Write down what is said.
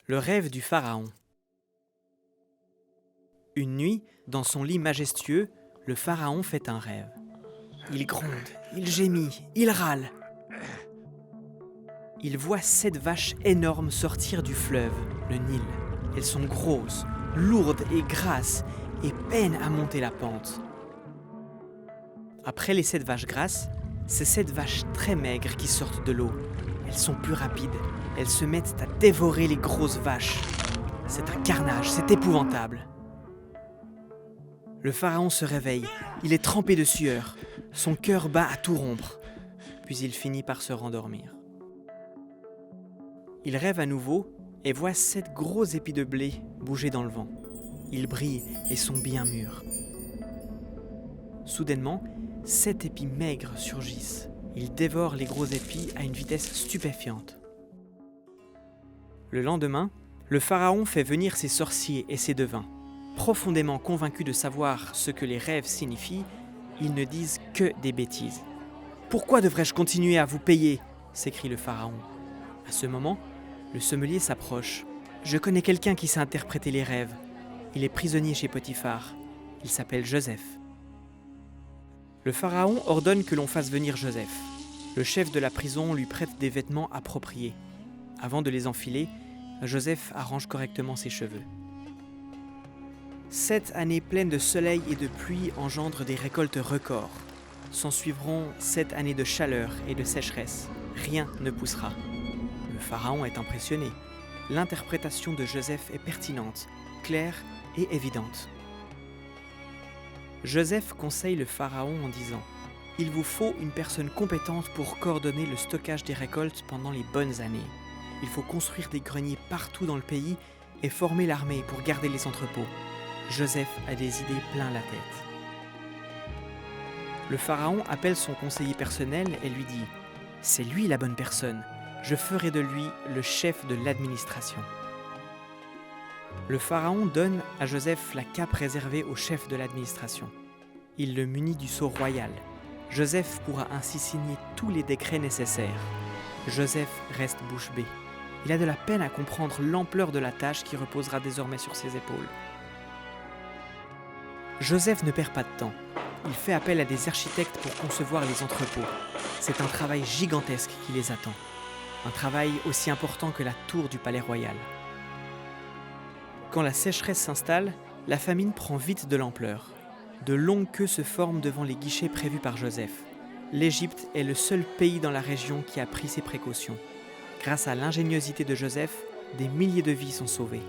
Le rêve du pharaon. Une nuit, dans son lit majestueux, le pharaon fait un rêve. Il gronde, il gémit, il râle. Il voit 7 vaches énormes sortir du fleuve, le Nil. Elles sont grosses, lourdes et grasses et peinent à monter la pente. Après les 7 vaches grasses, c'est 7 vaches très maigres qui sortent de l'eau. Elles sont plus rapides, elles se mettent à dévorer les grosses vaches. C'est un carnage, c'est épouvantable. Le pharaon se réveille, il est trempé de sueur, son cœur bat à tout rompre, puis il finit par se rendormir. Il rêve à nouveau et voit 7 gros épis de blé bouger dans le vent. Ils brillent et sont bien mûrs. Soudainement, 7 épis maigres surgissent. Ils dévorent les gros épis à une vitesse stupéfiante. Le lendemain, le pharaon fait venir ses sorciers et ses devins. Profondément convaincus de savoir ce que les rêves signifient, ils ne disent que des bêtises. « Pourquoi devrais-je continuer à vous payer ?» s'écrie le pharaon. À ce moment, le sommelier s'approche. « Je connais quelqu'un qui sait interpréter les rêves. Il est prisonnier chez Potiphar. Il s'appelle Joseph. » Le pharaon ordonne que l'on fasse venir Joseph. Le chef de la prison lui prête des vêtements appropriés. Avant de les enfiler, Joseph arrange correctement ses cheveux. 7 années pleines de soleil et de pluie engendrent des récoltes records. S'ensuivront 7 années de chaleur et de sécheresse. Rien ne poussera. Le pharaon est impressionné. L'interprétation de Joseph est pertinente, claire et évidente. Joseph conseille le pharaon en disant « Il vous faut une personne compétente pour coordonner le stockage des récoltes pendant les bonnes années. Il faut construire des greniers partout dans le pays et former l'armée pour garder les entrepôts. Joseph a des idées plein la tête. » Le pharaon appelle son conseiller personnel et lui dit « C'est lui la bonne personne. Je ferai de lui le chef de l'administration. » Le pharaon donne à Joseph la cape réservée au chef de l'administration. Il le munit du sceau royal. Joseph pourra ainsi signer tous les décrets nécessaires. Joseph reste bouche bée. Il a de la peine à comprendre l'ampleur de la tâche qui reposera désormais sur ses épaules. Joseph ne perd pas de temps. Il fait appel à des architectes pour concevoir les entrepôts. C'est un travail gigantesque qui les attend. Un travail aussi important que la tour du palais royal. Quand la sécheresse s'installe, la famine prend vite de l'ampleur. De longues queues se forment devant les guichets prévus par Joseph. L'Égypte est le seul pays dans la région qui a pris ses précautions. Grâce à l'ingéniosité de Joseph, des milliers de vies sont sauvées.